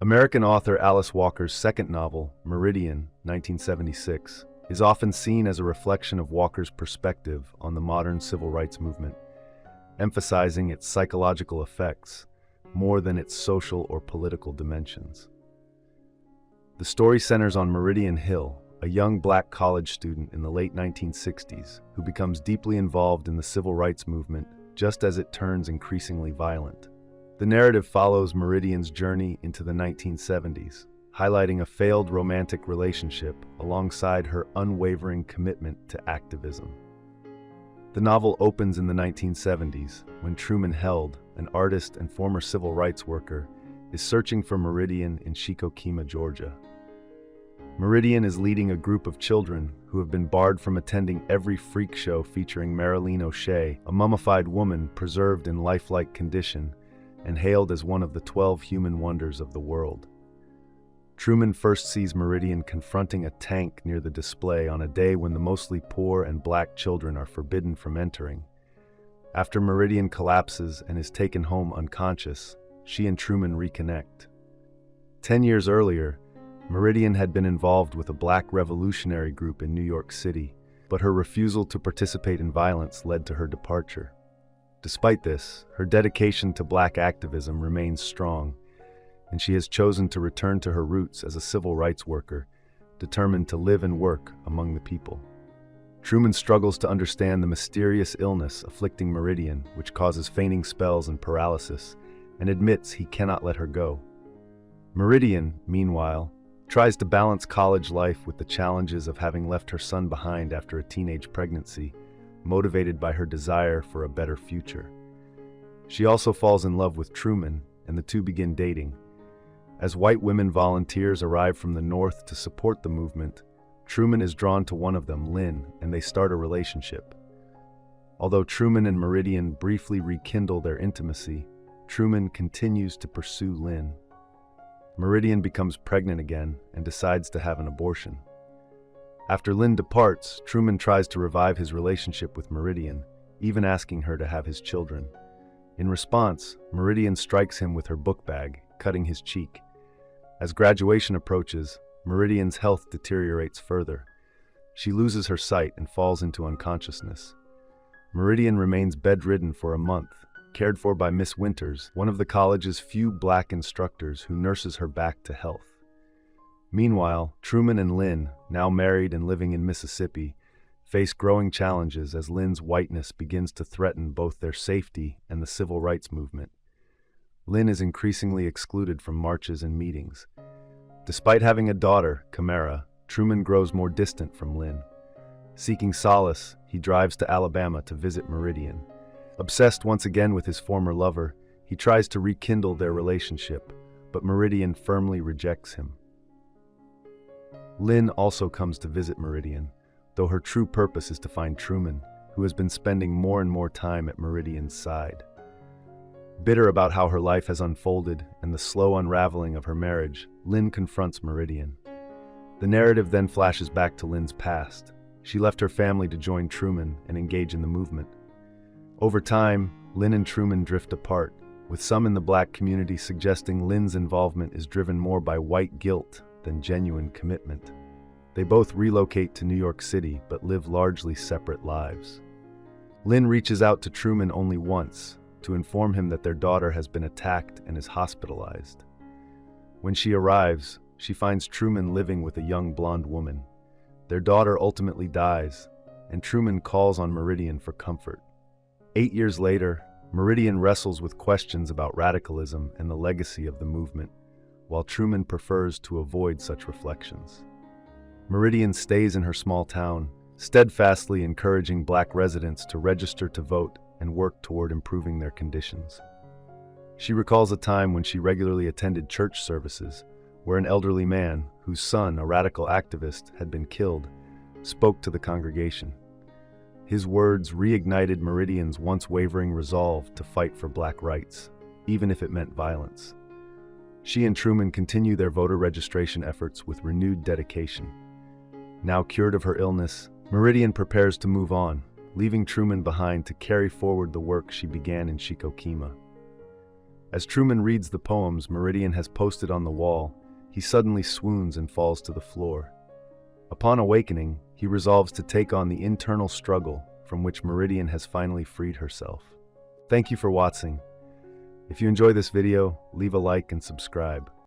American author Alice Walker's second novel, Meridian, 1976, is often seen as a reflection of Walker's perspective on the modern civil rights movement, emphasizing its psychological effects more than its social or political dimensions. The story centers on Meridian Hill, a young black college student in the late 1960s who becomes deeply involved in the civil rights movement just as it turns increasingly violent. The narrative follows Meridian's journey into the 1970s, highlighting a failed romantic relationship alongside her unwavering commitment to activism. The novel opens in the 1970s when Truman Held, an artist and former civil rights worker, is searching for Meridian in Shikokima, Georgia. Meridian is leading a group of children who have been barred from attending every freak show featuring Marilyn O'Shea, a mummified woman preserved in lifelike condition and hailed as one of the 12 human wonders of the world. Truman first sees Meridian confronting a tank near the display on a day when the mostly poor and black children are forbidden from entering. After Meridian collapses and is taken home unconscious, she and Truman reconnect. 10 years earlier, Meridian had been involved with a black revolutionary group in New York City, but her refusal to participate in violence led to her departure. Despite this, her dedication to black activism remains strong, and she has chosen to return to her roots as a civil rights worker, determined to live and work among the people. Truman struggles to understand the mysterious illness afflicting Meridian, which causes fainting spells and paralysis, and admits he cannot let her go. Meridian, meanwhile, tries to balance college life with the challenges of having left her son behind after a teenage pregnancy, motivated by her desire for a better future. She also falls in love with Truman, and the two begin dating. As white women volunteers arrive from the North to support the movement, Truman is drawn to one of them, Lynn, and they start a relationship. Although Truman and Meridian briefly rekindle their intimacy, Truman continues to pursue Lynn. Meridian becomes pregnant again and decides to have an abortion. After Lynn departs, Truman tries to revive his relationship with Meridian, even asking her to have his children. In response, Meridian strikes him with her book bag, cutting his cheek. As graduation approaches, Meridian's health deteriorates further. She loses her sight and falls into unconsciousness. Meridian remains bedridden for a month, cared for by Miss Winters, one of the college's few black instructors who nurses her back to health. Meanwhile, Truman and Lynn, now married and living in Mississippi, face growing challenges as Lynn's whiteness begins to threaten both their safety and the civil rights movement. Lynn is increasingly excluded from marches and meetings. Despite having a daughter, Camara, Truman grows more distant from Lynn. Seeking solace, he drives to Alabama to visit Meridian. Obsessed once again with his former lover, he tries to rekindle their relationship, but Meridian firmly rejects him. Lynn also comes to visit Meridian, though her true purpose is to find Truman, who has been spending more and more time at Meridian's side. Bitter about how her life has unfolded and the slow unraveling of her marriage, Lynn confronts Meridian. The narrative then flashes back to Lynn's past. She left her family to join Truman and engage in the movement. Over time, Lynn and Truman drift apart, with some in the black community suggesting Lynn's involvement is driven more by white guilt than genuine commitment. They both relocate to New York City but live largely separate lives. Lynn reaches out to Truman only once, to inform him that their daughter has been attacked and is hospitalized. When she arrives, she finds Truman living with a young blonde woman. Their daughter ultimately dies, and Truman calls on Meridian for comfort. 8 years later, Meridian wrestles with questions about radicalism and the legacy of the movement, while Truman prefers to avoid such reflections. Meridian stays in her small town, steadfastly encouraging black residents to register to vote and work toward improving their conditions. She recalls a time when she regularly attended church services, where an elderly man, whose son, a radical activist, had been killed, spoke to the congregation. His words reignited Meridian's once wavering resolve to fight for black rights, even if it meant violence. She and Truman continue their voter registration efforts with renewed dedication. Now cured of her illness, Meridian prepares to move on, leaving Truman behind to carry forward the work she began in Shikokima. As Truman reads the poems Meridian has posted on the wall, he suddenly swoons and falls to the floor. Upon awakening, he resolves to take on the internal struggle from which Meridian has finally freed herself. Thank you for watching. If you enjoy this video, leave a like and subscribe.